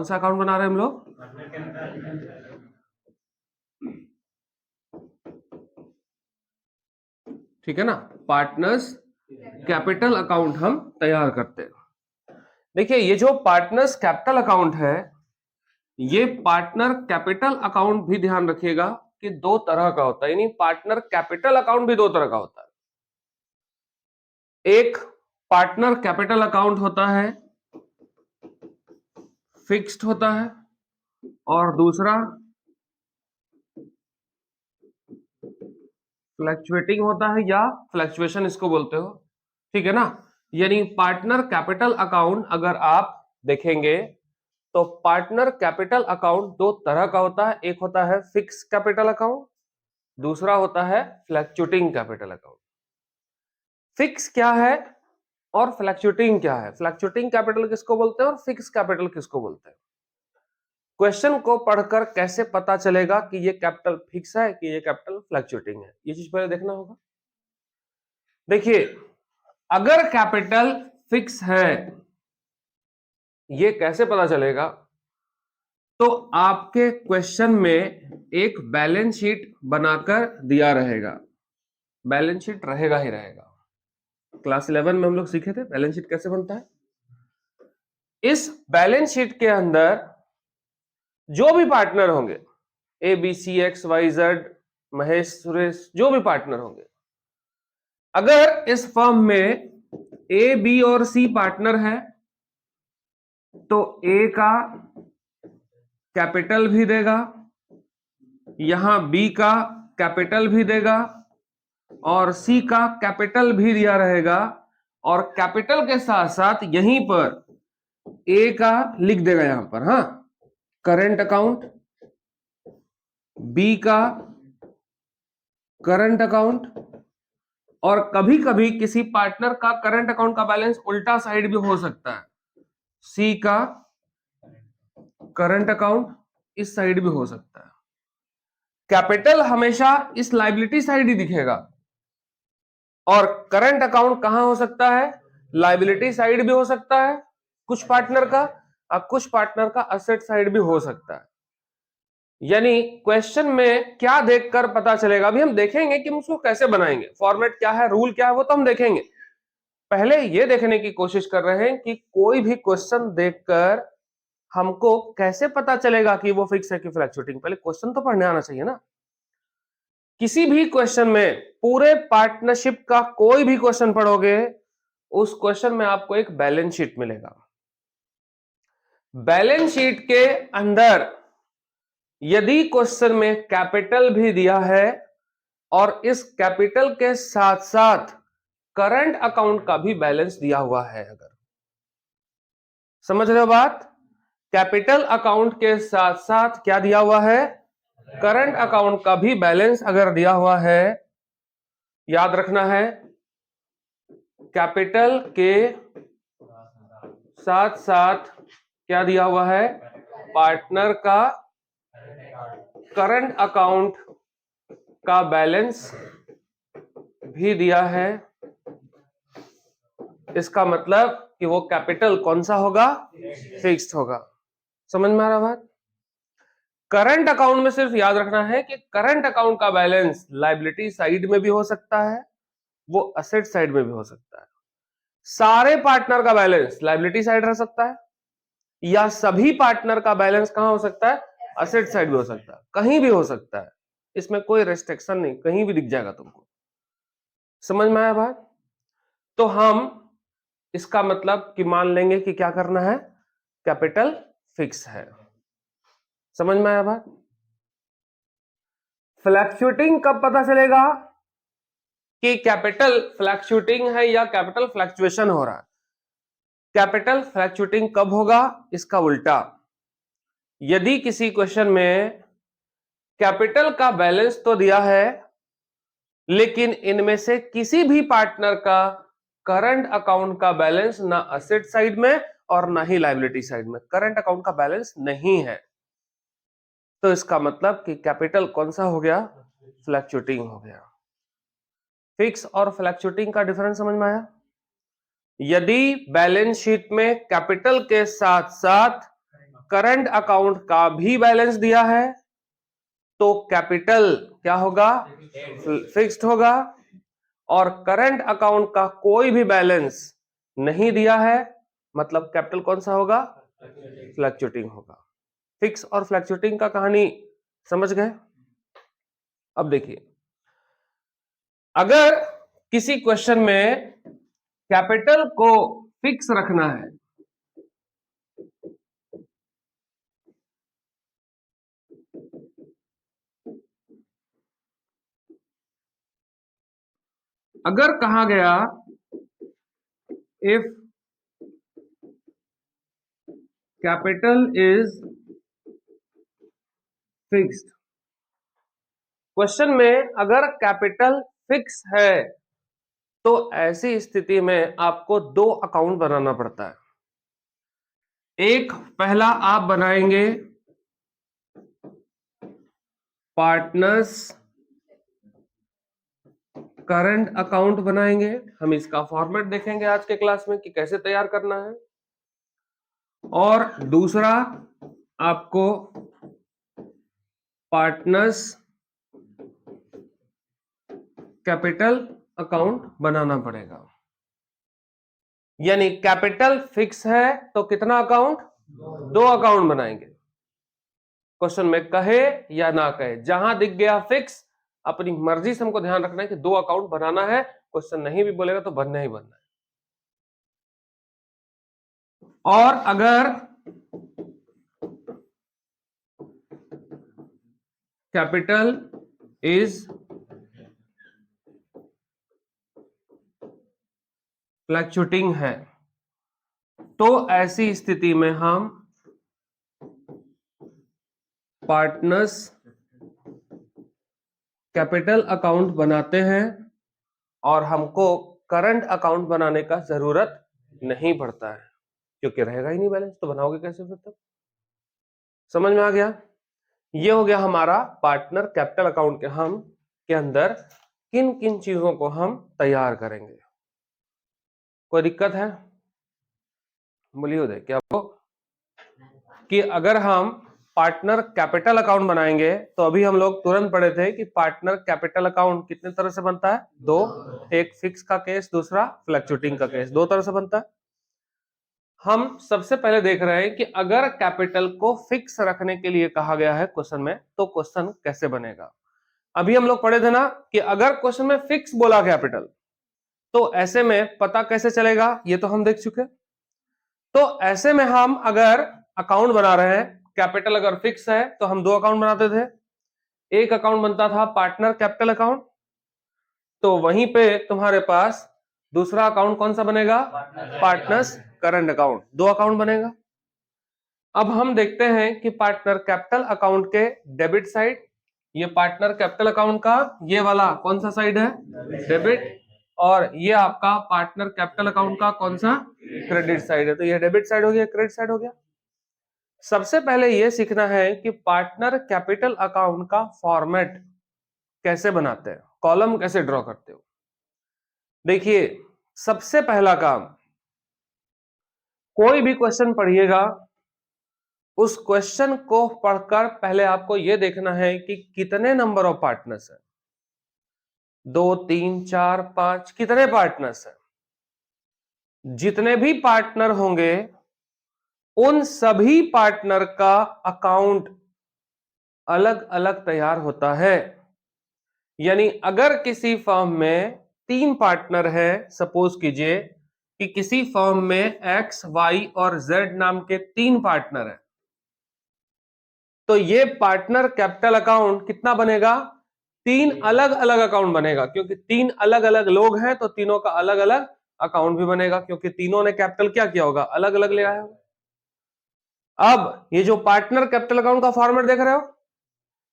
सा अकाउंट बना रहे हैं हम लोग? ठीक है ना, पार्टनर्स कैपिटल अकाउंट हम तैयार करते हैं। देखिए ये जो पार्टनर्स कैपिटल अकाउंट है, ये पार्टनर कैपिटल अकाउंट भी ध्यान रखिएगा कि दो तरह का होता है, यानी पार्टनर कैपिटल अकाउंट भी दो तरह का होता है। एक पार्टनर कैपिटल अकाउंट होता है, फिक्स्ड होता है, और दूसरा फ्लक्चुएटिंग होता है या फ्लक्चुएशन इसको बोलते हो। ठीक है ना, यानी पार्टनर कैपिटल अकाउंट अगर आप देखेंगे तो पार्टनर कैपिटल अकाउंट दो तरह का होता है, एक होता है फिक्स कैपिटल अकाउंट, दूसरा होता है फ्लक्चुएटिंग कैपिटल अकाउंट। फिक्स क्या है और फ्लक्चुएटिंग क्या है, फ्लक्चुएटिंग कैपिटल किसको बोलते हैं और फिक्स कैपिटल किसको बोलते हैं? क्वेश्चन को पढ़कर कैसे पता चलेगा कि ये कैपिटल फिक्स है कि ये कैपिटल फ्लक्चुएटिंग है, ये चीज पहले देखना होगा। देखिए अगर कैपिटल फिक्स है, ये कैसे पता चलेगा? तो आपके क्वेश्चन में एक बैलेंस शीट बनाकर दिया रहेगा, बैलेंस शीट रहेगा ही रहेगा। क्लास 11 में हम लोग सीखे थे बैलेंस शीट कैसे बनता है। इस बैलेंस शीट के अंदर जो भी पार्टनर होंगे, A B C X Y Z, Mahesh Suresh, जो भी पार्टनर होंगे, अगर इस फर्म में ए बी और सी पार्टनर है तो ए का कैपिटल भी देगा, यहां बी का कैपिटल भी देगा और सी का कैपिटल भी दिया रहेगा, और कैपिटल के साथ साथ यहीं पर ए का लिख देगा यहां पर, हाँ, करंट अकाउंट, बी का करंट अकाउंट, और कभी कभी किसी पार्टनर का करंट अकाउंट का बैलेंस उल्टा साइड भी हो सकता है, सी का करंट अकाउंट इस साइड भी हो सकता है। कैपिटल हमेशा इस लायबिलिटी साइड ही दिखेगा, और करंट अकाउंट कहां हो सकता है? लायबिलिटी साइड भी हो सकता है कुछ पार्टनर का, और कुछ पार्टनर का असेट साइड भी हो सकता है। यानी क्वेश्चन में क्या देखकर पता चलेगा, अभी हम देखेंगे कि हम उसको कैसे बनाएंगे, फॉर्मेट क्या है, रूल क्या है, वो तो हम देखेंगे। पहले ये देखने की कोशिश कर रहे हैं कि कोई भी क्वेश्चन देखकर हमको कैसे पता चलेगा कि वो फिक्स है कि फ्लक्चुएटिंग। पहले क्वेश्चन तो पढ़ने आना चाहिए ना। किसी भी क्वेश्चन में, पूरे पार्टनरशिप का कोई भी क्वेश्चन पढ़ोगे, उस क्वेश्चन में आपको एक बैलेंस शीट मिलेगा। बैलेंस शीट के अंदर यदि क्वेश्चन में कैपिटल भी दिया है और इस कैपिटल के साथ साथ करंट अकाउंट का भी बैलेंस दिया हुआ है, अगर समझ रहे हो बात, कैपिटल अकाउंट के साथ साथ क्या दिया हुआ है, करंट अकाउंट का भी बैलेंस अगर दिया हुआ है, याद रखना है कैपिटल के साथ साथ क्या दिया हुआ है, पार्टनर का करंट अकाउंट का बैलेंस भी दिया है। इसका मतलब कि वो कैपिटल कौन सा होगा, फिक्स्ड होगा। समझ में आ रहा बात? करंट अकाउंट में सिर्फ याद रखना है कि करंट अकाउंट का बैलेंस लायबिलिटी साइड में भी हो सकता है, वो असेट साइड में भी हो सकता है। सारे पार्टनर का बैलेंस लायबिलिटी साइड रह सकता है, या सभी पार्टनर का बैलेंस कहां हो सकता है, असेट साइड भी हो सकता है, कहीं भी हो सकता है, इसमें कोई रेस्ट्रिक्शन नहीं, कहीं भी दिख जाएगा तुमको। समझ में आया बात? तो हम इसका मतलब कि मान लेंगे कि क्या करना है, कैपिटल फिक्स है। समझ में आया बात? फ्लक्चुएटिंग कब पता चलेगा कि कैपिटल फ्लक्चुएटिंग है या कैपिटल फ्लक्चुएशन हो रहा है? कैपिटल फ्लक्चुएटिंग कब होगा, इसका उल्टा, यदि किसी क्वेश्चन में कैपिटल का बैलेंस तो दिया है लेकिन इनमें से किसी भी पार्टनर का करंट अकाउंट का बैलेंस ना असेट साइड में और ना ही लायबिलिटी साइड में, करंट अकाउंट का बैलेंस नहीं है, तो इसका मतलब कि कैपिटल कौन सा हो गया, फ्लक्चुएटिंग हो गया। फिक्स और फ्लक्चुएटिंग का डिफरेंस समझ में आया? यदि बैलेंस शीट में कैपिटल के साथ साथ करंट अकाउंट का भी बैलेंस दिया है तो कैपिटल क्या होगा, फिक्स्ड होगा, और करंट अकाउंट का कोई भी बैलेंस नहीं दिया है मतलब कैपिटल कौन सा होगा, फ्लक्चुएटिंग होगा। फिक्स और फ्लक्चुएटिंग का कहानी समझ गए। अब देखिए, अगर किसी क्वेश्चन में कैपिटल को फिक्स रखना है, अगर कहा गया if capital is fixed, question में अगर कैपिटल फिक्स है तो ऐसी स्थिति में आपको दो अकाउंट बनाना पड़ता है। एक पहला आप बनाएंगे पार्टनर्स करंट अकाउंट बनाएंगे, हम इसका फॉर्मेट देखेंगे आज के क्लास में कि कैसे तैयार करना है। और दूसरा आपको पार्टनर्स कैपिटल अकाउंट बनाना पड़ेगा। यानी कैपिटल फिक्स है तो कितना अकाउंट, दो अकाउंट बनाएंगे। क्वेश्चन में कहे या ना कहे, जहां दिख गया फिक्स अपनी मर्जी से हमको ध्यान रखना है कि दो अकाउंट बनाना है, क्वेश्चन नहीं भी बोलेगा तो बनना ही बनना है। और अगर कैपिटल इज फ्लक्चुएटिंग है तो ऐसी स्थिति में हम पार्टनर्स कैपिटल अकाउंट बनाते हैं और हमको करंट अकाउंट बनाने का जरूरत नहीं पड़ता है क्योंकि रहेगा ही नहीं बैलेंस, तो बनाओगे कैसे फिर तब। समझ में आ गया। ये हो गया हमारा पार्टनर कैपिटल अकाउंट के हम के अंदर किन किन चीजों को हम तैयार करेंगे। कोई दिक्कत है, बोलिए उदय क्या आपको, कि अगर हम पार्टनर कैपिटल अकाउंट बनाएंगे तो अभी हम लोग तुरंत पढ़े थे कि पार्टनर कैपिटल अकाउंट कितने तरह से बनता है, दो, एक फिक्स का केस, दूसरा फ्लक्चुएटिंग का केस, दो तरह से बनता है। हम सबसे पहले देख रहे हैं कि अगर कैपिटल को फिक्स रखने के लिए कहा गया है क्वेश्चन में तो क्वेश्चन कैसे बनेगा। अभी हम लोग पढ़े थे ना कि अगर क्वेश्चन में फिक्स बोला कैपिटल तो ऐसे में पता कैसे चलेगा, ये तो हम देख चुके। तो ऐसे में हम अगर अकाउंट बना रहे हैं, कैपिटल अगर फिक्स है तो हम दो अकाउंट बनाते थे। एक अकाउंट बनता था पार्टनर कैपिटल अकाउंट, तो वहीं पे तुम्हारे पास दूसरा अकाउंट कौन सा बनेगा, पार्टनर्स करंट अकाउंट, दो अकाउंट बनेगा। अब हम देखते हैं कि पार्टनर कैपिटल अकाउंट के डेबिट साइड, ये पार्टनर कैपिटल अकाउंट का ये वाला कौन सा साइड है, डेबिट, और ये आपका पार्टनर कैपिटल अकाउंट का कौन सा, क्रेडिट साइड है। तो ये डेबिट साइड हो गया, क्रेडिट साइड हो गया। सबसे पहले ये सीखना है कि पार्टनर कैपिटल अकाउंट का फॉर्मेट कैसे बनाते हैं, कॉलम कैसे ड्रॉ करते हो। देखिए, सबसे पहला काम, कोई भी क्वेश्चन पढ़िएगा उस क्वेश्चन को पढ़कर पहले आपको यह देखना है कि कितने नंबर ऑफ पार्टनर्स है, 2 3 4 5, कितने पार्टनर्स है। जितने भी पार्टनर होंगे उन सभी पार्टनर का अकाउंट अलग अलग तैयार होता है। यानी अगर किसी फर्म में 3 पार्टनर है, सपोज कीजिए कि किसी फर्म में एक्स, वाई और जेड नाम के 3 पार्टनर है, तो ये पार्टनर कैपिटल अकाउंट कितना बनेगा, 3 अलग अलग अकाउंट बनेगा, क्योंकि 3 अलग अलग लोग हैं तो तीनों का अलग अलग अकाउंट भी बनेगा, क्योंकि तीनों ने कैपिटल क्या किया होगा, अलग अलग ले आया होगा। अब ये जो पार्टनर कैपिटल अकाउंट का फॉर्मेट देख रहे हो,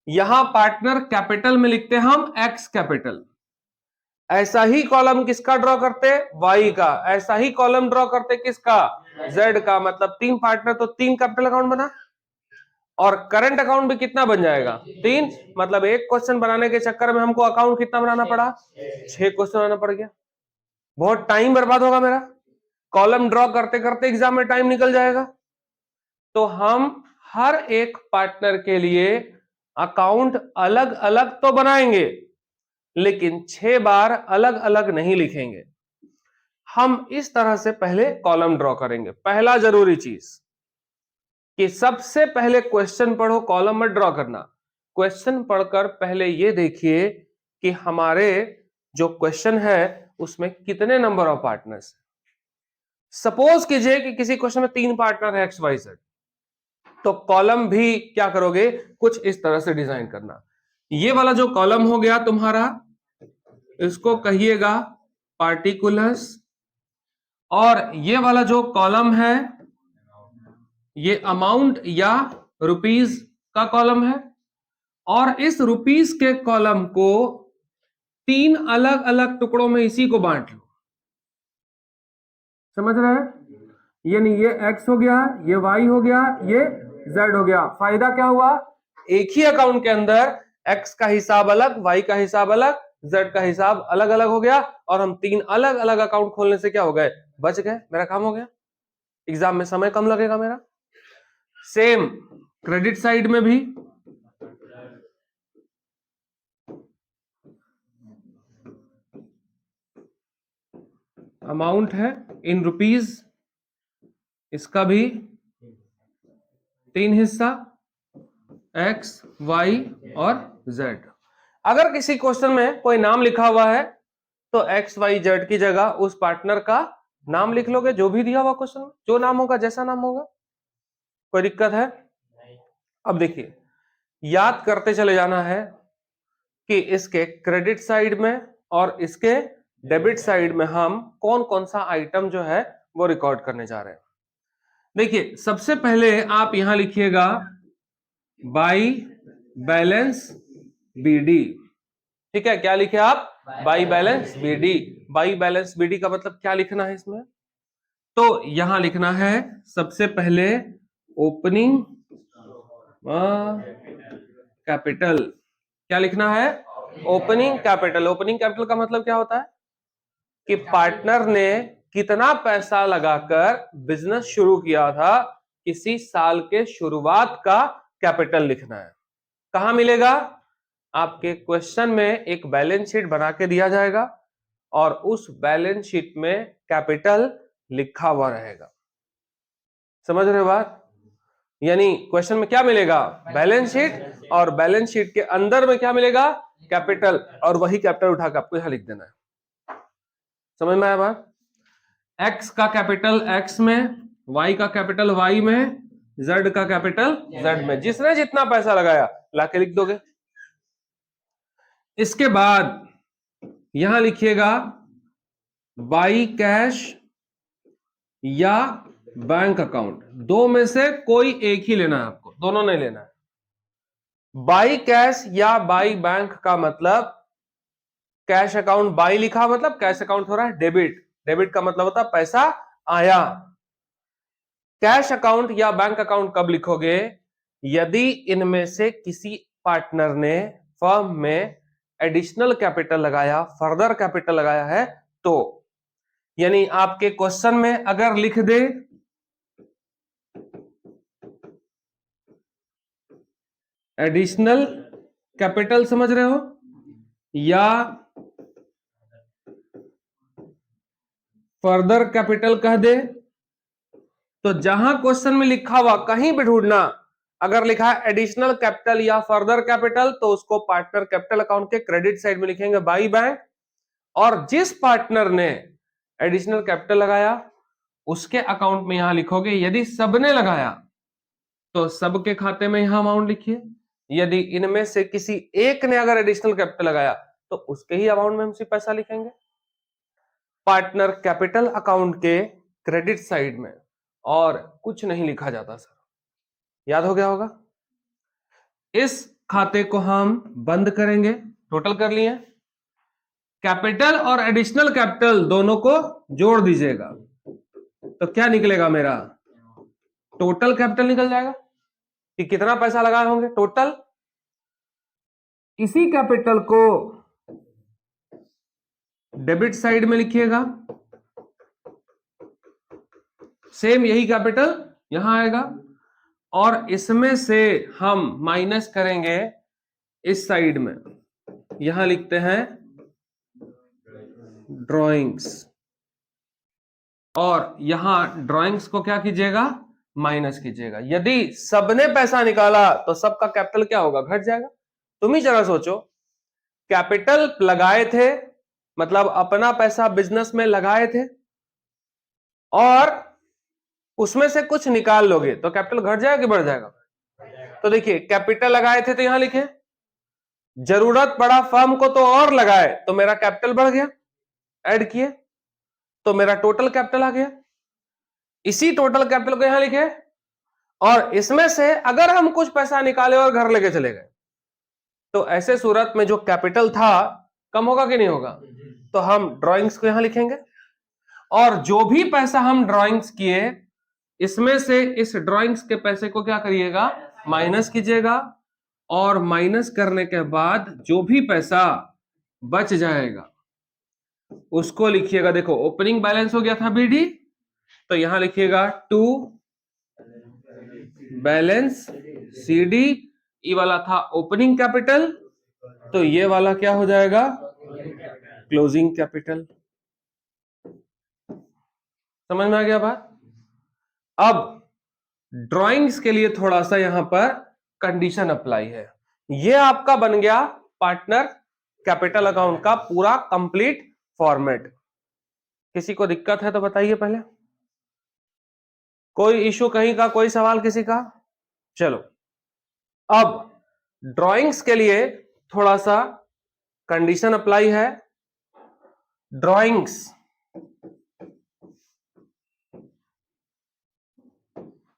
यहां पार्टनर कैपिटल में लिखते हैं हम एक्स कैपिटल, ऐसा ही कॉलम किसका ड्रॉ करते, वाई का, ऐसा ही कॉलम ड्रॉ करते किसका, जेड का, मतलब 3 पार्टनर तो 3 कैपिटल अकाउंट बना। और करंट अकाउंट भी कितना बन जाएगा, 3, मतलब एक क्वेश्चन बनाने के चक्कर में हमको अकाउंट कितना बनाना पड़ा, 6 क्वेश्चन बनाना पड़ गया। बहुत टाइम बर्बाद होगा मेरा, कॉलम ड्रॉ करते करते एग्जाम में टाइम निकल जाएगा। तो हम हर एक पार्टनर के लिए अकाउंट अलग अलग तो बनाएंगे, लेकिन 6 बार अलग अलग नहीं लिखेंगे। हम इस तरह से पहले कॉलम ड्रॉ करेंगे। पहला जरूरी चीज कि सबसे पहले क्वेश्चन पढ़ो, कॉलम में ड्रॉ करना। क्वेश्चन पढ़कर पहले ये देखिए कि हमारे जो क्वेश्चन है उसमें कितने नंबर ऑफ पार्टनर्स। सपोज कीजिए कि किसी क्वेश्चन में 3 पार्टनर है XYZ, तो कॉलम भी क्या करोगे, कुछ इस तरह से डिजाइन करना। ये वाला जो कॉलम हो गया तुम्हारा, इसको कहिएगा पार्टिकुलर्स, और ये वाला जो कॉलम है ये अमाउंट या रुपीस का कॉलम है, और इस रुपीस के कॉलम को 3 अलग अलग टुकड़ों में इसी को बांट लो। समझ रहे हैं? यानी ये X हो गया, ये Y हो गया, ये Z हो गया। फायदा क्या हुआ, एक ही अकाउंट के अंदर X का हिसाब अलग, Y का हिसाब अलग, Z का हिसाब अलग अलग हो गया, और हम 3 अलग अलग अकाउंट खोलने से क्या हो गए, बच गए। मेरा काम हो गया, एग्जाम में समय कम लगेगा मेरा। सेम क्रेडिट साइड में भी अमाउंट है इन रुपीस, इसका भी 3 हिस्सा, X, Y और Z। अगर किसी क्वेश्चन में कोई नाम लिखा हुआ है तो X, Y, Z की जगह उस पार्टनर का नाम लिख लोगे, जो भी दिया हुआ क्वेश्चन में, जो नाम होगा, जैसा नाम होगा। कोई दिक्कत है? अब देखिए, याद करते चले जाना है कि इसके क्रेडिट साइड में और इसके डेबिट साइड में हम कौन कौन सा आइटम जो है वो रिकॉर्ड करने जा रहे हैं। देखिए, सबसे पहले आप यहां लिखिएगा बाई बैलेंस BD। ठीक है, क्या लिखे आप, by balance BD। By balance BD का मतलब क्या लिखना है इसमें, तो यहां लिखना है सबसे पहले ओपनिंग कैपिटल। क्या लिखना है, ओपनिंग कैपिटल। ओपनिंग कैपिटल का मतलब क्या होता है कि पार्टनर ने कितना पैसा लगाकर बिजनेस शुरू किया था, किसी साल के शुरुआत का कैपिटल लिखना है। कहां मिलेगा, आपके क्वेश्चन में एक बैलेंस शीट बना के दिया जाएगा और उस बैलेंस शीट में कैपिटल लिखा हुआ रहेगा। समझ रहे हो बात? यानी क्वेश्चन में क्या मिलेगा, बैलेंस शीट, और बैलेंस शीट के अंदर में क्या मिलेगा, कैपिटल, और वही कैपिटल उठाकर आपको यहां लिख देना है। समझ में आया बात? X का कैपिटल X में, Y का कैपिटल Y में, Z का कैपिटल Z में। जिसने जितना पैसा लगाया लाके लिख दोगे। इसके बाद यहां लिखिएगा बाई कैश या बैंक अकाउंट, दो में से कोई एक ही लेना है आपको, दोनों नहीं लेना है। बाई कैश या बाई बैंक का मतलब, कैश अकाउंट बाई लिखा मतलब कैश अकाउंट हो रहा है डेबिट, डेबिट का मतलब होता है पैसा आया। कैश अकाउंट या बैंक अकाउंट कब लिखोगे, यदि इनमें से किसी पार्टनर ने फर्म में एडिशनल कैपिटल लगाया, फर्दर कैपिटल लगाया है तो। यानी आपके क्वेश्चन में अगर लिख दे एडिशनल कैपिटल, समझ रहे हो, या फर्दर कैपिटल कह दे, तो जहां क्वेश्चन में लिखा हुआ कहीं भी ढूंढना, अगर लिखा है एडिशनल कैपिटल या फर्दर कैपिटल तो उसको पार्टनर कैपिटल अकाउंट के क्रेडिट साइड में लिखेंगे बाई बैंक, और जिस पार्टनर ने एडिशनल कैपिटल लगाया उसके अकाउंट में यहां लिखोगे। यदि सबने लगाया तो सबके खाते में यहां अमाउंट लिखिए, यदि इनमें से किसी एक ने अगर एडिशनल कैपिटल लगाया तो उसके ही अमाउंट में हम सिर्फ पैसा लिखेंगे। पार्टनर कैपिटल अकाउंट के क्रेडिट साइड में और कुछ नहीं लिखा जाता सर, याद हो गया होगा। इस खाते को हम बंद करेंगे। टोटल कर लिए, कैपिटल और एडिशनल कैपिटल दोनों को जोड़ दीजिएगा तो क्या निकलेगा, मेरा टोटल कैपिटल निकल जाएगा कि कितना पैसा लगाए होंगे टोटल। इसी कैपिटल को डेबिट साइड में लिखिएगा, सेम यही कैपिटल यहां आएगा। और इसमें से हम माइनस करेंगे इस साइड में, यहां लिखते हैं ड्राइंग्स, और यहां ड्राइंग्स को क्या कीजिएगा, माइनस कीजिएगा। यदि सबने पैसा निकाला तो सबका कैपिटल क्या होगा, घट जाएगा। तुम ही जरा सोचो, कैपिटल लगाए थे, मतलब अपना पैसा बिजनेस में लगाए थे, और उसमें से कुछ निकाल लोगे तो कैपिटल घट जाएगा कि बढ़ जाएगा। तो देखिए, कैपिटल लगाए थे तो यहां लिखे, जरूरत पड़ा फर्म को तो और लगाए तो मेरा कैपिटल बढ़ गया, ऐड किए तो मेरा टोटल कैपिटल आ गया। इसी टोटल कैपिटल को यहां लिखे, और इसमें से अगर हम कुछ पैसा निकाले और घर लेके चले गए तो ऐसे सूरत में जो कैपिटल था कम होगा कि नहीं होगा। तो हम ड्राइंग्स को यहां लिखेंगे, और जो भी पैसा हम ड्राइंग्स किए इसमें से इस ड्राइंग्स के पैसे को क्या करिएगा, माइनस कीजिएगा, और माइनस करने के बाद जो भी पैसा बच जाएगा उसको लिखिएगा। देखो, ओपनिंग बैलेंस हो गया था बीडी, तो यहां लिखिएगा टू बैलेंस सीडी, ये वाला था ओपनिंग कैपिटल, तो ये वाला क्या हो जाएगा, क्लोजिंग कैपिटल। समझ में आ गया बात। अब ड्राइंग्स के लिए थोड़ा सा यहां पर कंडीशन अप्लाई है। ये आपका बन गया पार्टनर कैपिटल अकाउंट का पूरा कंप्लीट फॉर्मेट। किसी को दिक्कत है तो बताइए पहले, कोई इशू कहीं का, कोई सवाल किसी का। चलो, अब ड्राइंग्स के लिए थोड़ा सा कंडीशन अप्लाई है। ड्राइंग्स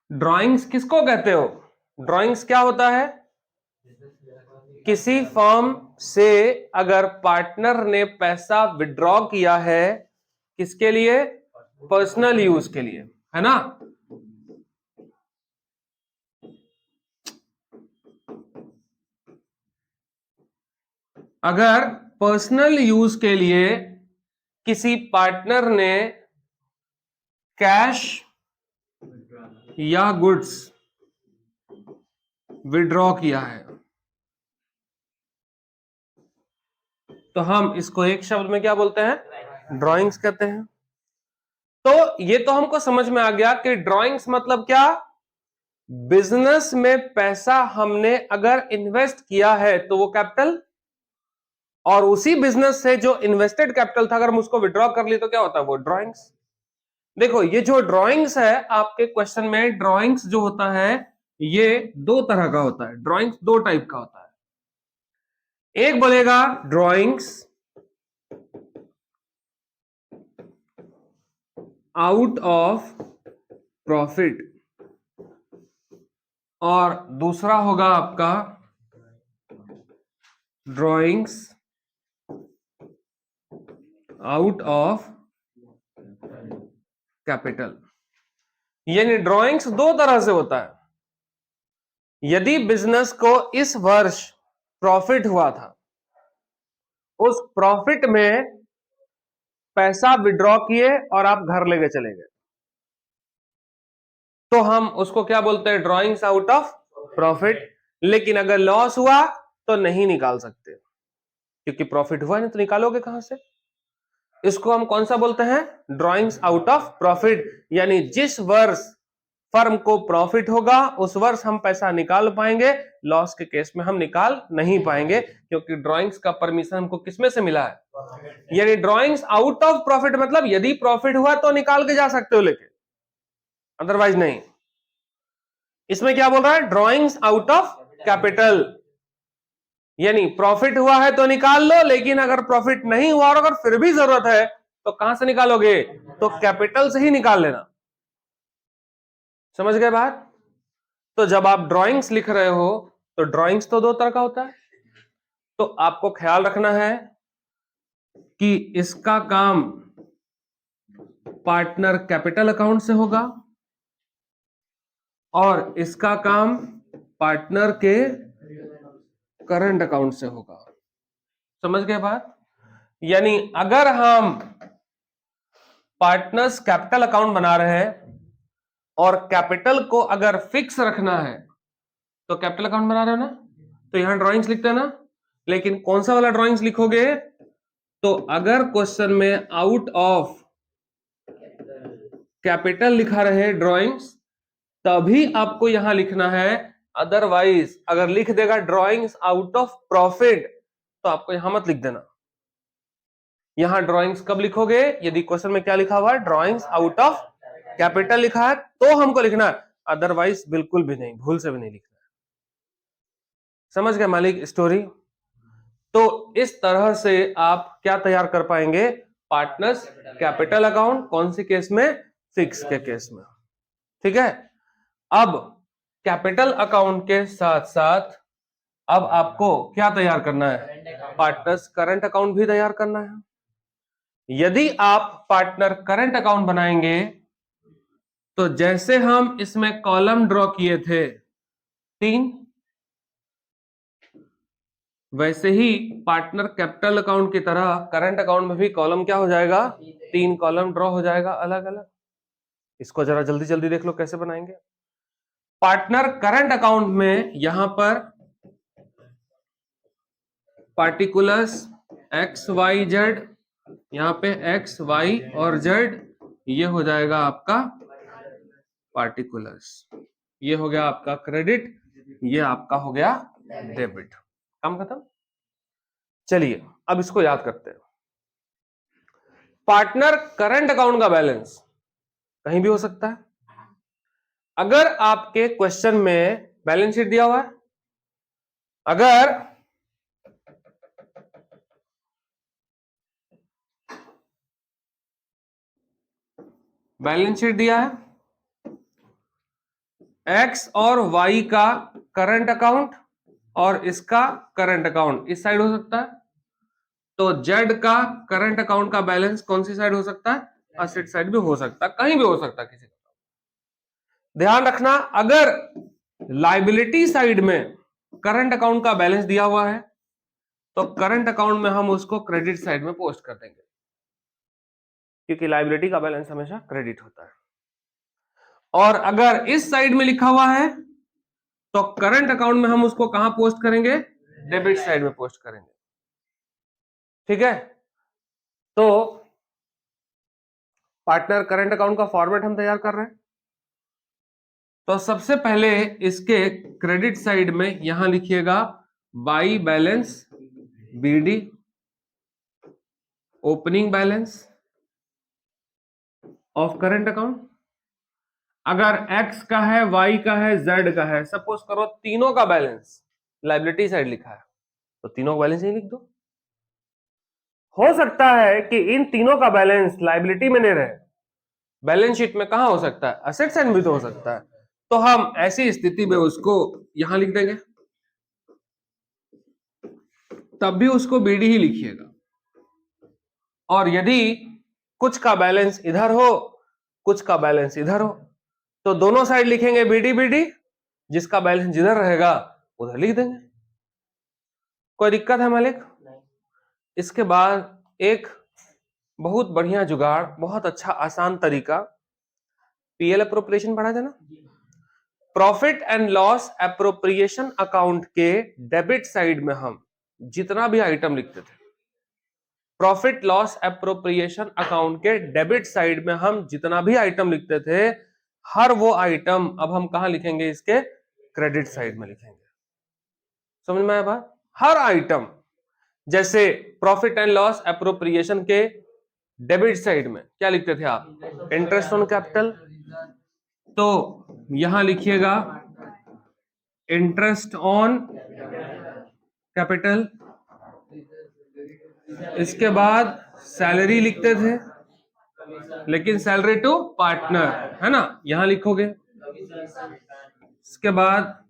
ड्राइंग्स किसको कहते हो, ड्राइंग्स क्या होता है, किसी फर्म से अगर पार्टनर ने पैसा विड्रॉ किया है, किसके लिए, पर्सनल यूज के लिए, है ना। अगर पर्सनल यूज के लिए किसी पार्टनर ने कैश या गुड्स विड्रॉ किया है, तो हम इसको एक शब्द में क्या बोलते हैं, ड्राइंग्स कहते हैं। तो ये तो हमको समझ में आ गया कि ड्राइंग्स मतलब क्या, बिजनेस में पैसा हमने अगर इन्वेस्ट किया है तो वो कैपिटल, और उसी बिजनेस से जो इन्वेस्टेड कैपिटल था अगर हम उसको विड्रॉ कर ली तो क्या होता है, वो ड्राइंग्स। देखो, ये जो ड्राइंग्स है आपके क्वेश्चन में, ड्राइंग्स जो होता है ये दो तरह का होता है, ड्राइंग्स दो टाइप का होता है। एक बोलेगा ड्राइंग्स आउट ऑफ प्रॉफिट, और दूसरा होगा आपका ड्राइंग्स आउट ऑफ कैपिटल। यानी ड्राइंग्स दो तरह से होता है। यदि बिजनेस को इस वर्ष प्रॉफिट हुआ था, उस प्रॉफिट में पैसा विड्रॉ किए और आप घर लेके चले गए, तो हम उसको क्या बोलते हैं, ड्राइंग्स आउट ऑफ प्रॉफिट। लेकिन अगर लॉस हुआ तो नहीं निकाल सकते, क्योंकि प्रॉफिट हुआ नहीं तो निकालोगे कहां से। इसको हम कौन सा बोलते हैं, ड्राइंग्स आउट ऑफ प्रॉफिट। यानी जिस वर्ष फर्म को प्रॉफिट होगा उस वर्ष हम पैसा निकाल पाएंगे, लॉस के केस में हम निकाल नहीं पाएंगे, क्योंकि ड्राइंग्स का परमिशन हमको किसमें से मिला है। यानी ड्राइंग्स आउट ऑफ प्रॉफिट मतलब यदि प्रॉफिट हुआ तो निकाल के जा सकते हो लेके, अदरवाइज नहीं। इसमें क्या बोल रहा है, ड्राइंग्स आउट ऑफ कैपिटल, यानी प्रॉफिट हुआ है तो निकाल लो, लेकिन अगर प्रॉफिट नहीं हुआ और अगर फिर भी जरूरत है तो कहां से निकालोगे, तो कैपिटल से ही निकाल लेना। समझ गए बात। तो जब आप ड्राइंग्स लिख रहे हो तो ड्राइंग्स तो दो तरह का होता है, तो आपको ख्याल रखना है कि इसका काम पार्टनर कैपिटल अकाउंट से होगा और इसका काम पार्टनर के करंट अकाउंट से होगा। समझ गए बात। यानी अगर हम पार्टनर्स कैपिटल अकाउंट बना रहे हैं और कैपिटल को अगर फिक्स रखना है तो कैपिटल अकाउंट बना रहे हो ना, तो यहां ड्राइंग्स लिखते हैं ना, लेकिन कौन सा वाला ड्राइंग्स लिखोगे? तो अगर क्वेश्चन में आउट ऑफ कैपिटल लिखा रहे ड्राइंग्स, तभी आपको यहां लिखना है। अदरवाइज अगर लिख देगा ड्राइंग्स आउट ऑफ प्रॉफिट, तो आपको यहां मत लिख देना। यहां ड्राइंग्स कब लिखोगे? यदि क्वेश्चन में क्या लिखा हुआ है, ड्राइंग्स आउट ऑफ कैपिटल लिखा है, तो हमको लिखना है, अदरवाइज बिल्कुल भी नहीं, भूल से भी नहीं लिखना है। समझ गए मालिक स्टोरी? तो इस तरह से आप क्या तैयार कर पाएंगे? Partners capital account. कौन सी केस में? फिक्स के केस में। ठीक है। अब कैपिटल अकाउंट के साथ साथ अब आपको क्या तैयार करना है? पार्टनर्स करंट अकाउंट भी तैयार करना है। यदि आप पार्टनर करंट अकाउंट बनाएंगे तो जैसे हम इसमें कॉलम ड्रॉ किए थे 3, वैसे ही पार्टनर कैपिटल अकाउंट की तरह करंट अकाउंट में भी कॉलम क्या हो जाएगा? 3 कॉलम ड्रॉ हो जाएगा अलग अलग। इसको जरा जल्दी जल्दी देख लो कैसे बनाएंगे। पार्टनर करंट अकाउंट में यहां पर पार्टिकुलर्स एक्स वाई जेड, यहां पे एक्स वाई और जेड, ये हो जाएगा आपका पार्टिकुलर्स। ये हो गया आपका क्रेडिट, ये आपका हो गया डेबिट। काम खत्म। चलिए अब इसको याद करते हैं। पार्टनर करंट अकाउंट का बैलेंस कहीं भी हो सकता है। अगर आपके क्वेश्चन में बैलेंस शीट दिया हुआ है, अगर बैलेंस शीट दिया है एक्स और वाई का करंट अकाउंट और इसका करंट अकाउंट इस साइड हो सकता है, तो जेड का करंट अकाउंट का बैलेंस कौन सी साइड हो सकता है? असेट साइड भी हो सकता है, कहीं भी हो सकता है किसी का। ध्यान रखना, अगर लाइबिलिटी साइड में करंट अकाउंट का बैलेंस दिया हुआ है तो करंट अकाउंट में हम उसको क्रेडिट साइड में पोस्ट कर देंगे, क्योंकि लाइबिलिटी का बैलेंस हमेशा क्रेडिट होता है। और अगर इस साइड में लिखा हुआ है तो करंट अकाउंट में हम उसको कहां पोस्ट करेंगे? डेबिट साइड में पोस्ट करेंगे। ठीक है। तो पार्टनर करंट अकाउंट का फॉर्मेट हम तैयार कर रहे हैं। तो सबसे पहले इसके क्रेडिट साइड में यहां लिखिएगा by balance BD, opening balance of current account. अगर x का है, y का है, z का है, सपोज करो तीनों का बैलेंस लाइबिलिटी साइड लिखा है, तो तीनों का बैलेंस ही लिख दो। हो सकता है कि इन तीनों का बैलेंस लाइबिलिटी में नहीं रहे, बैलेंस शीट में कहां हो सकता है? असेट साइड में भी तो हो सकता है। तो हम ऐसी स्थिति में उसको यहां लिख देंगे, तब भी उसको बीडी ही लिखिएगा। और यदि कुछ का बैलेंस इधर हो, कुछ का बैलेंस इधर हो, तो दोनों साइड लिखेंगे बीडी बीडी, जिसका बैलेंस जिधर रहेगा उधर लिख देंगे। कोई दिक्कत है मालिक? इसके बाद एक बहुत बढ़िया जुगाड़, बहुत अच्छा आसान तरीका, पीएल अप्रोप्रिएशन पढ़ा था ना, profit and loss appropriation account के डेबिट साइड में हम जितना भी आइटम लिखते थे, प्रॉफिट लॉस अप्रोप्रिएशन अकाउंट के डेबिट साइड में हम जितना भी आइटम लिखते थे, हर वो आइटम अब हम कहां लिखेंगे? इसके क्रेडिट साइड में लिखेंगे। समझ में आया बात? हर आइटम, जैसे प्रॉफिट एंड लॉस अप्रोप्रिएशन के डेबिट साइड में क्या लिखते थे आप? इंटरेस्ट ऑन कैपिटल, तो यहां लिखिएगा इंटरेस्ट ऑन कैपिटल। इसके बाद सैलरी लिखते थे, लेकिन सैलरी टू पार्टनर है ना, यहां लिखोगे। इसके बाद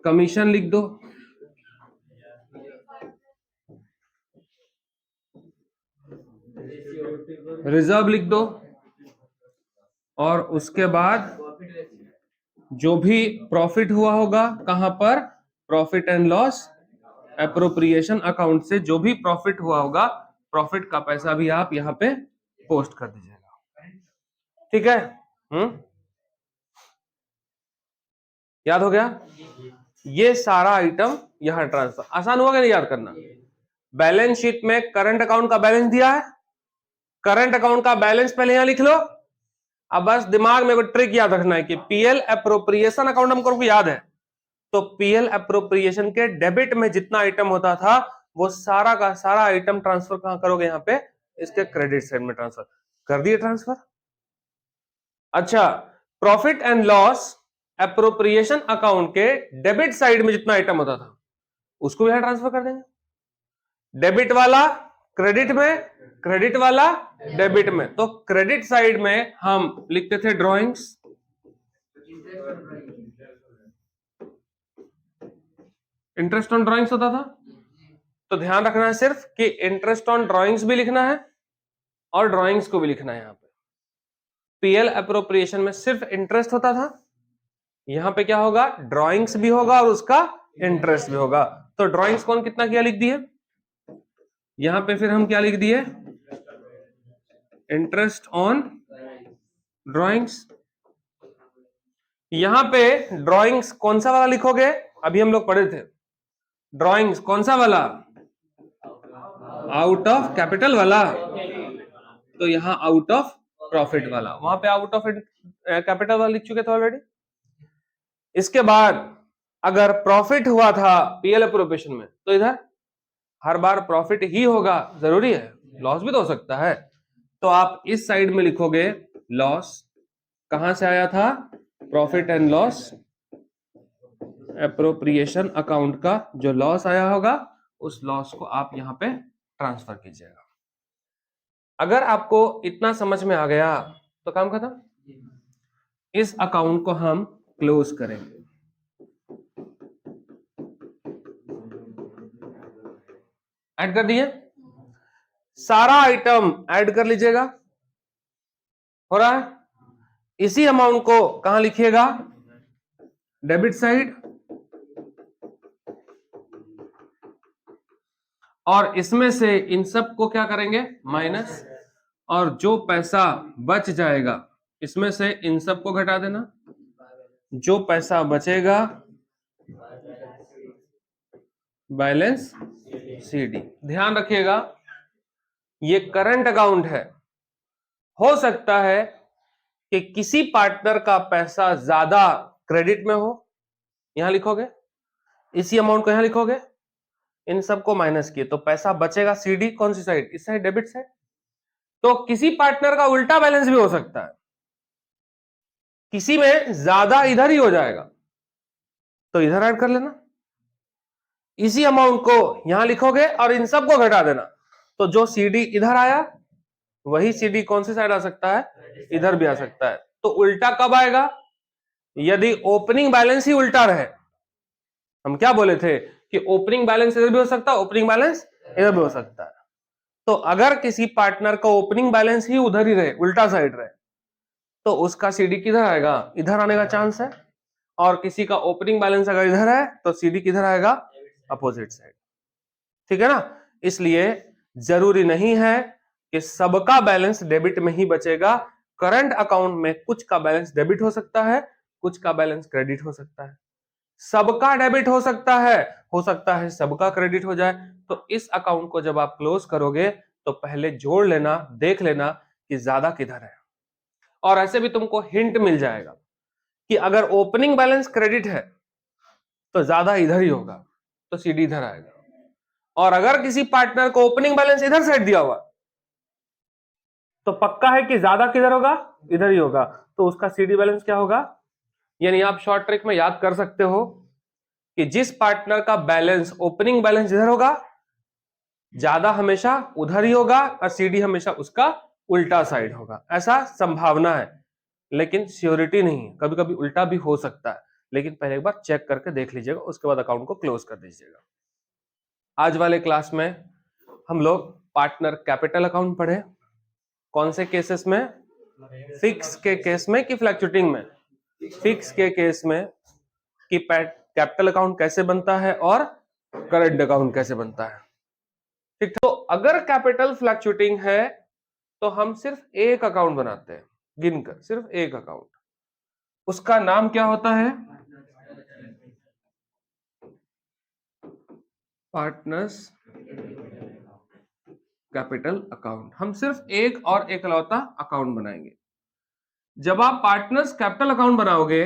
कमीशन लिख दो, रिजर्व लिख दो, और उसके बाद जो भी प्रॉफिट हुआ होगा कहां पर? Profit and loss appropriation account से जो भी प्रॉफिट हुआ होगा, प्रॉफिट का पैसा भी आप यहां पे पोस्ट कर दीजिएगा। ठीक है? याद हो गया? ये सारा आइटम यहां ट्रांसफर। आसान हुआ कि नहीं याद करना? बैलेंस शीट में करंट अकाउंट का बैलेंस दिया है, करंट अकाउंट का बैलेंस पहले यहां लिख लो। अब बस दिमाग में एक ट्रिक याद रखना है कि पीएल अप्रोप्रिएशन अकाउंट हमको याद है, तो पीएल अप्रोप्रिएशन के डेबिट में जितना आइटम होता था वो सारा का सारा आइटम ट्रांसफर कहां करोगे? यहां पे इसके क्रेडिट साइड में ट्रांसफर कर दिए ट्रांसफर। अच्छा, profit and loss appropriation account के डेबिट साइड में जितना आइटम होता था उसको भी यहां ट्रांसफर कर देंगे। डेबिट वाला क्रेडिट में, क्रेडिट वाला डेबिट में। तो क्रेडिट साइड में हम लिखते थे ड्रॉइंग्स, इंटरेस्ट ऑन ड्रॉइंग्स होता था। तो ध्यान रखना है सिर्फ कि इंटरेस्ट ऑन ड्रॉइंग्स भी लिखना है और ड्रॉइंग्स को भी लिखना है। यहां पे पीएल अप्रोप्रिएशन में सिर्फ इंटरेस्ट होता था, यहां पे क्या होगा? ड्रॉइंग्स भी होगा और उसका इंटरेस्ट भी होगा। तो ड्रॉइंग्स कौन कितना किया लिख दिए, यहां पे फिर हम क्या लिख दिए? Interest on drawings. यहां पे ड्रॉइंग्स कौन सा वाला लिखोगे? अभी हम लोग पढ़े थे ड्रॉइंग्स कौन सा वाला? आउट ऑफ कैपिटल वाला। तो यहां आउट ऑफ प्रॉफिट वाला, वहां पे आउट ऑफ कैपिटल वाला लिख चुके थे ऑलरेडी। इसके बाद अगर प्रॉफिट हुआ था पीएल अप्रोप्रिएशन में तो इधर हर बार प्रॉफिट ही होगा जरूरी है? लॉस भी तो हो सकता है। तो आप इस साइड में लिखोगे लॉस। कहां से आया था? Profit and loss appropriation account का जो लॉस आया होगा उस लॉस को आप यहां पे ट्रांसफर कीजिएगा। अगर आपको इतना समझ में आ गया तो काम खत्म। इस अकाउंट को हम क्लोज करेंगे। ऐड कर दिए, सारा आइटम ऐड कर लीजिएगा। हो रहा है? इसी अमाउंट को कहां लिखिएगा? Debit side. और इसमें से इन सब को क्या करेंगे? माइनस। और जो पैसा बच जाएगा इसमें से इन सब को घटा देना। जो पैसा बचेगा बैलेंस सीडी। ध्यान रखिएगा ये करंट अकाउंट है। हो सकता है कि किसी पार्टनर का पैसा ज्यादा क्रेडिट में हो, यहां लिखोगे। इसी अमाउंट को यहां लिखोगे, इन सबको माइनस किए तो पैसा बचेगा सीडी। कौन सी साइड? इस साइड, डेबिट साइड। तो किसी पार्टनर का उल्टा बैलेंस भी हो सकता है, किसी में ज्यादा इधर ही हो जाएगा तो इधर ऐड कर लेना। इसी अमाउंट को यहां लिखोगे और इन सबको घटा देना। तो जो सीडी इधर आया वही सीडी कौन सी साइड आ सकता है? इधर भी आ सकता है। तो उल्टा कब आएगा? यदि ओपनिंग बैलेंस ही उल्टा रहे। हम क्या बोले थे कि ओपनिंग बैलेंस इधर भी हो सकता है, ओपनिंग बैलेंस इधर भी हो सकता है। तो अगर किसी पार्टनर का ओपनिंग बैलेंस ही उधर ही रहे, उल्टा साइड रहे, तो उसका सीडी किधर आएगा? इधर आने का चांस है। और किसी का ओपनिंग बैलेंस अगर इधर है तो सीडी किधर आएगा? Opposite side. ठीक है ना? इसलिए जरूरी नहीं है कि सबका बैलेंस डेबिट में ही बचेगा। करंट अकाउंट में कुछ का बैलेंस डेबिट हो सकता है, कुछ का बैलेंस क्रेडिट हो सकता है, सबका डेबिट हो सकता है सबका क्रेडिट हो जाए। तो इस अकाउंट को जब आप क्लोज करोगे तो पहले जोड़ लेना, देख लेना कि ज्यादा किधर है। और ऐसे भी तुमको हिंट मिल जाएगा कि अगर ओपनिंग बैलेंस क्रेडिट है तो ज्यादा इधर ही होगा, तो सीडी इधर आएगा। और अगर किसी पार्टनर को ओपनिंग बैलेंस इधर साइड दिया हुआ तो पक्का है कि ज्यादा किधर होगा? इधर ही होगा। तो उसका सीडी बैलेंस क्या होगा? यानी आप शॉर्ट ट्रिक में याद कर सकते हो कि जिस पार्टनर का बैलेंस ओपनिंग बैलेंस इधर होगा ज्यादा हमेशा उधर ही होगा और सीडी हमेशा उसका उल्टा साइड होगा। ऐसा संभावना है, लेकिन श्योरिटी नहीं। कभी कभी उल्टा भी हो सकता है, लेकिन पहले एक बार चेक करके देख लीजिएगा, उसके बाद अकाउंट को क्लोज कर दीजिएगा। आज वाले क्लास में हम लोग पार्टनर कैपिटल अकाउंट पढ़े। कौन से केसेस में? फिक्स के केस में कि फ्लक्चुएटिंग में? फिक्स के केस में कि कैपिटल अकाउंट कैसे बनता है और करंट अकाउंट कैसे बनता है। ठीक। तो अगर कैपिटल फ्लक्चुएटिंग है तो हम सिर्फ एक अकाउंट बनाते हैं, गिनकर, सिर्फ एक अकाउंट, उसका नाम क्या होता है? Partners capital account. हम सिर्फ एक और एकलौता अकाउंट बनाएंगे। जब आप पार्टनर्स कैपिटल अकाउंट बनाओगे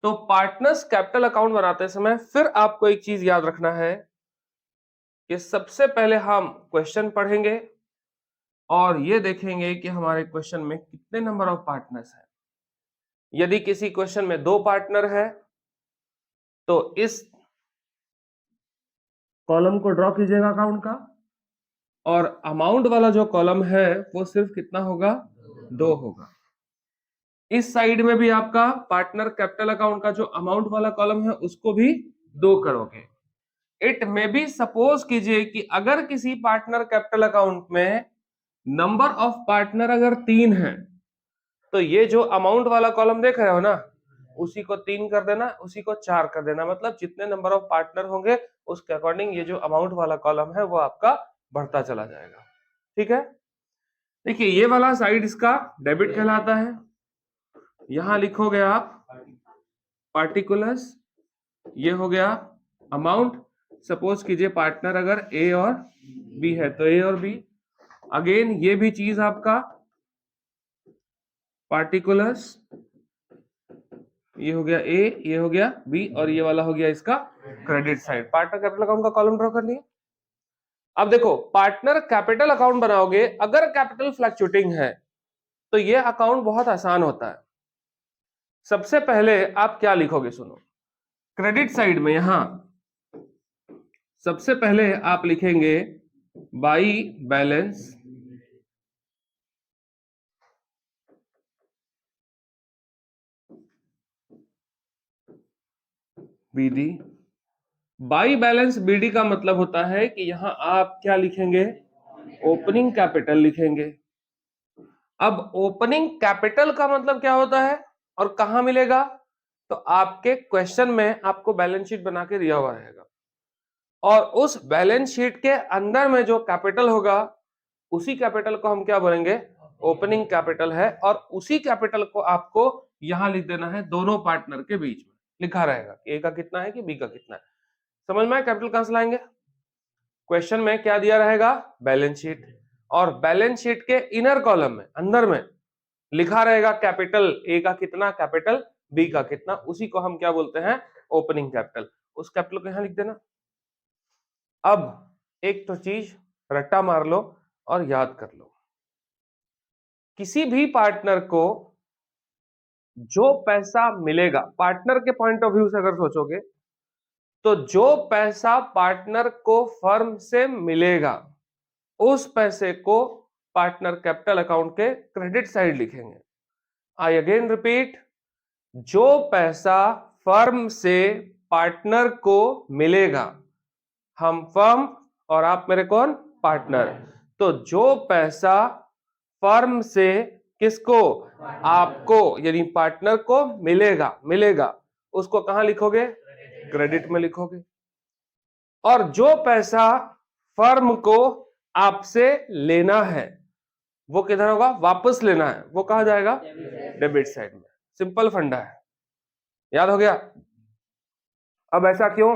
तो पार्टनर्स कैपिटल अकाउंट बनाते समय फिर आपको एक चीज याद रखना है कि सबसे पहले हम क्वेश्चन पढ़ेंगे और ये देखेंगे कि हमारे क्वेश्चन में कितने नंबर ऑफ पार्टनर्स हैं। यदि किसी क्वेश्चन में 2 पार्टनर है तो इस कॉलम को ड्रॉ कीजिएगा अकाउंट का, और अमाउंट वाला जो कॉलम है वो सिर्फ कितना होगा? 2 होगा। इस साइड में भी आपका पार्टनर कैपिटल अकाउंट का जो अमाउंट वाला कॉलम है उसको भी 2 करोगे। इट में बी सपोज कीजिए कि अगर किसी पार्टनर कैपिटल अकाउंट में नंबर ऑफ पार्टनर अगर 3 है तो ये जो अमाउंट वाला कॉलम देख रहे हो ना, उसी को 3 कर देना, उसी को 4 कर देना, मतलब जितने नंबर ऑफ पार्टनर होंगे उसके अकॉर्डिंग ये जो अमाउंट वाला कॉलम है वो आपका बढ़ता चला जाएगा। ठीक है, देखिए ये वाला साइड इसका डेबिट कहलाता है। यहां लिखोगे आप पार्टिकुलर्स, ये हो गया अमाउंट। सपोज कीजिए पार्टनर अगर ए और बी है तो ए और बी, अगेन ये भी चीज आपका पार्टिकुलर्स, ये हो गया ए, ये हो गया बी, और ये वाला हो गया इसका credit side. Partner capital account का कॉलम ड्रॉ कर लिया। अब देखो पार्टनर कैपिटल अकाउंट बनाओगे, अगर कैपिटल फ्लक्चुएटिंग है तो ये अकाउंट बहुत आसान होता है। सबसे पहले आप क्या लिखोगे, सुनो, क्रेडिट साइड में यहां सबसे पहले आप लिखेंगे by balance BD. By balance BD का मतलब होता है कि यहां आप क्या लिखेंगे? ओपनिंग कैपिटल लिखेंगे। अब ओपनिंग कैपिटल का मतलब क्या होता है और कहां मिलेगा? तो आपके क्वेश्चन में आपको बैलेंस शीट बना के दिया हुआ रहेगा, और उस बैलेंस शीट के अंदर में जो कैपिटल होगा उसी कैपिटल को हम क्या बोलेंगे? ओपनिंग कैपिटल है। और उसी कैपिटल को आपको यहां लिख देना है दोनों पार्टनर के बीच में, लिखा रहेगा ए का कितना है कि बी का कितना है। समझ में आया? कैपिटल कहां से लाएंगे? क्वेश्चन में क्या दिया रहेगा? बैलेंस शीट, और बैलेंस शीट के इनर कॉलम में अंदर में लिखा रहेगा कैपिटल ए का कितना, कैपिटल बी का कितना, उसी को हम क्या बोलते हैं? Opening capital. उस कैपिटल को यहां लिख देना। अब एक तो चीज रट्टा मार लो और याद कर लो, किसी भी पार्टनर को जो पैसा मिलेगा, पार्टनर के पॉइंट ऑफ व्यू से अगर सोचोगे तो जो पैसा पार्टनर को फर्म से मिलेगा उस पैसे को पार्टनर कैपिटल अकाउंट के क्रेडिट साइड लिखेंगे। आई अगेन रिपीट, जो पैसा फर्म से पार्टनर को मिलेगा, हम फर्म और आप मेरे कौन? पार्टनर, तो जो पैसा फर्म से किसको? आपको, यानी पार्टनर को मिलेगा उसको कहां लिखोगे? क्रेडिट में लिखोगे। और जो पैसा फर्म को आपसे लेना है वो किधर होगा? वापस लेना है, वो कहा जाएगा? डेबिट साइड में। सिंपल फंडा है, याद हो गया? अब ऐसा क्यों?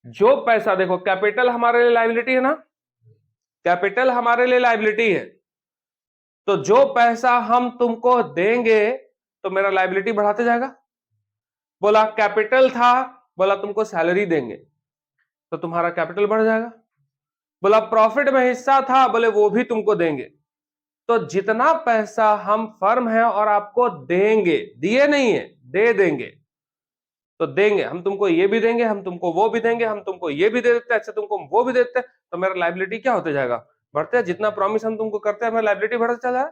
जो पैसा, देखो कैपिटल हमारे लिए लायबिलिटी है ना, कैपिटल हमारे लिए लायबिलिटी है, तो जो पैसा हम तुमको देंगे तो मेरा लायबिलिटी बढ़ाते जाएगा। बोला कैपिटल था, बोला तुमको सैलरी देंगे तो तुम्हारा कैपिटल बढ़ जाएगा। बोला प्रॉफिट में हिस्सा था, बोले वो भी तुमको देंगे। तो जितना पैसा हम फर्म है और आपको देंगे, दिए नहीं है, दे देंगे, तो देंगे, हम तुमको ये भी देंगे, हम तुमको वो भी देंगे, हम तुमको ये भी दे देते हैं, अच्छा तुमको वो भी देते हैं, तो मेरा लायबिलिटी क्या होते जाएगा? बढ़ते हैं। जितना प्रॉमिस हम तुमको करते हैं, हमारा लायबिलिटी बढ़ता चला जाए,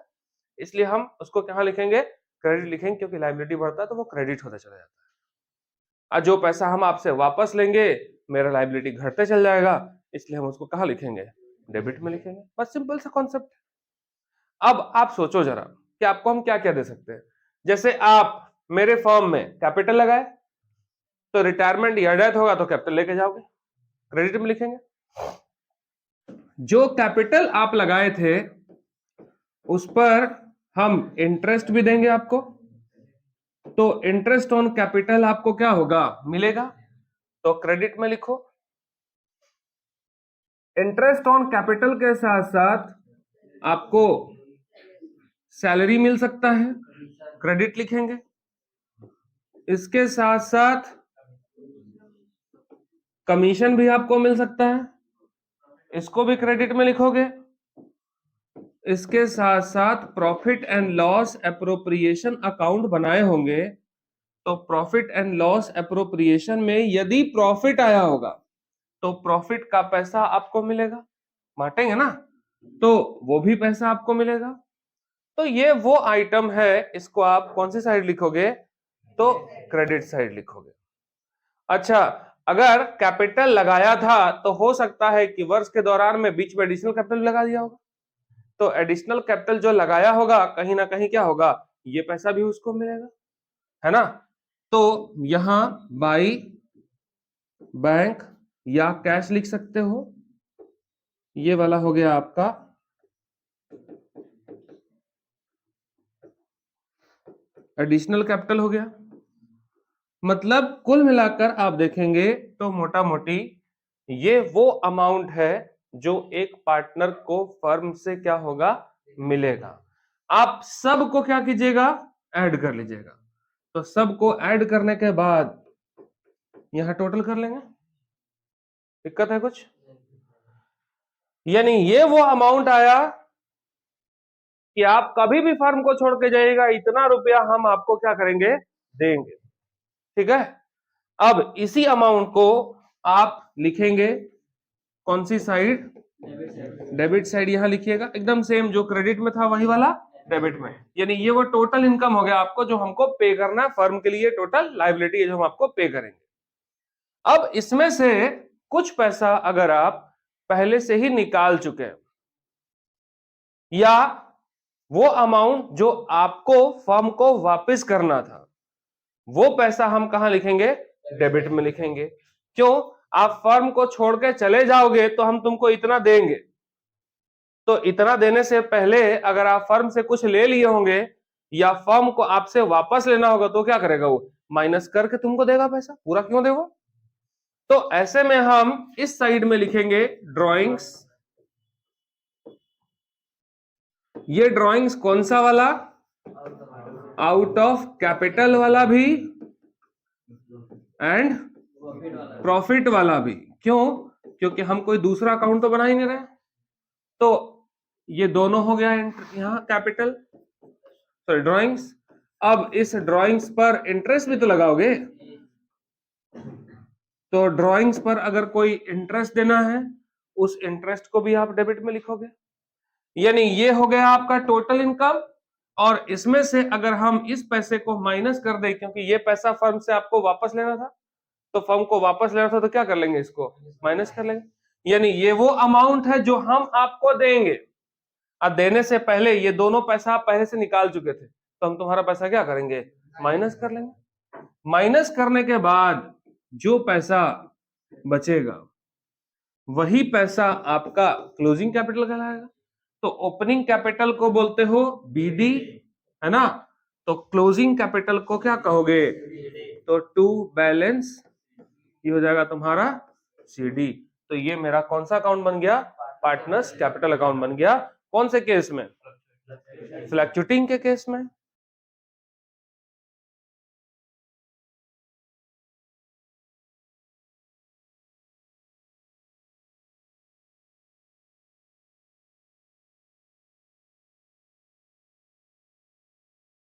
इसलिए हम उसको कहां लिखेंगे? क्रेडिट लिखेंगे, क्योंकि लायबिलिटी बढ़ता है तो वो क्रेडिट होता चला जाता है। और जो पैसा हम आपसे वापस लेंगे मेरा लायबिलिटी घटते चल जाएगा, इसलिए हम उसको कहां लिखेंगे? डेबिट में लिखेंगे। बस सिंपल सा कॉन्सेप्ट। अब आप सोचो जरा कि आपको हम क्या क्या दे सकते हैं। जैसे आप मेरे फर्म में कैपिटल लगाए तो रिटायरमेंट या डेथ होगा तो कैपिटल लेके जाओगे, क्रेडिट में लिखेंगे। जो कैपिटल आप लगाए थे उस पर हम इंटरेस्ट भी देंगे आपको, तो इंटरेस्ट ऑन कैपिटल आपको क्या होगा, मिलेगा। तो क्रेडिट में लिखो, इंटरेस्ट ऑन कैपिटल के साथ साथ आपको सैलरी मिल सकता है, क्रेडिट लिखेंगे। इसके साथ साथ कमीशन भी आपको मिल सकता है, इसको भी क्रेडिट में लिखोगे। इसके साथ साथ profit and loss appropriation account बनाए होंगे, तो प्रॉफिट एंड लॉस एप्रोप्रिएशन में यदि प्रॉफिट आया होगा तो प्रॉफिट का पैसा आपको मिलेगा, बांटेंगे ना, तो वो भी पैसा आपको मिलेगा। तो ये वो आइटम है, इसको आप कौन सी साइड लिखोगे, तो क्रेडिट साइड लिखोगे। अच्छा, अगर कैपिटल लगाया था तो हो सकता है कि वर्ष के दौरान में बीच में एडिशनल कैपिटल लगा दिया होगा, तो एडिशनल कैपिटल जो लगाया होगा कहीं ना कहीं क्या होगा, ये पैसा भी उसको मिलेगा, है ना। तो यहां बाई बैंक या कैश लिख सकते हो, ये वाला हो गया आपका एडिशनल कैपिटल हो गया। मतलब कुल मिलाकर आप देखेंगे तो मोटा मोटी ये वो अमाउंट है जो एक पार्टनर को फर्म से क्या होगा, मिलेगा। आप सबको क्या कीजिएगा, ऐड कर लीजिएगा। तो सबको ऐड करने के बाद यहां टोटल कर लेंगे, दिक्कत है कुछ, यानी ये वो अमाउंट आया कि आप कभी भी फर्म को छोड़ के जाइएगा, इतना रुपया हम आपको क्या करेंगे, देंगे, ठीक है। अब इसी अमाउंट को आप लिखेंगे कौन सी साइड, डेबिट साइड यहां लिखिएगा, एकदम सेम जो क्रेडिट में था वही वाला डेबिट में। यानी ये वो टोटल इनकम हो गया आपको जो हमको पे करना है फर्म के लिए, टोटल लायबिलिटी है जो हम आपको पे करेंगे। अब इसमें से कुछ पैसा अगर आप पहले से ही निकाल चुके हैं, या वो अमाउंट जो आपको फर्म को वापस करना था, वो पैसा हम कहां लिखेंगे, डेबिट में लिखेंगे। क्यों, आप फर्म को छोड़ के चले जाओगे तो हम तुमको इतना देंगे, तो इतना देने से पहले अगर आप फर्म से कुछ ले लिए होंगे या फर्म को आपसे वापस लेना होगा तो क्या करेगा, वो माइनस करके तुमको देगा पैसा, पूरा क्यों देगा। तो ऐसे में हम इस साइड में लिखेंगे ड्राइंग्स। ये ड्राइंग्स कौन सा वाला, आउट ऑफ कैपिटल वाला भी एंड प्रॉफिट वाला भी। क्यों, क्योंकि हम कोई दूसरा अकाउंट तो बना ही नहीं रहे। तो ये दोनों हो गया यहां कैपिटल, सॉरी ड्राइंग्स। अब इस ड्राइंग्स पर इंटरेस्ट भी तो लगाओगे, तो ड्राइंग्स पर अगर कोई इंटरेस्ट देना है उस इंटरेस्ट को भी आप डेबिट में लिखोगे। यानी ये हो गया आपका टोटल इनकम, और इसमें से अगर हम इस पैसे को माइनस कर दें, क्योंकि ये पैसा फर्म से आपको वापस लेना था, तो फर्म को वापस लेना था तो क्या कर लेंगे, इसको माइनस कर लेंगे। यानी ये वो अमाउंट है जो हम आपको देंगे, और देने से पहले ये दोनों पैसा आप पहले से निकाल चुके थे, तो हम तुम्हारा पैसा क्या करेंगे, माइनस कर लेंगे। माइनस करने के बाद जो पैसा बचेगा वही पैसा आपका क्लोजिंग कैपिटल कहलाएगा। तो ओपनिंग कैपिटल को बोलते हो बीडी, है ना, तो क्लोजिंग कैपिटल को क्या कहोगे, तो टू बैलेंस, ये हो जाएगा तुम्हारा सीडी। तो ये मेरा कौन सा अकाउंट बन गया, पार्टनर्स कैपिटल अकाउंट बन गया। कौन से केस में, फ्लक्चुएटिंग के केस में।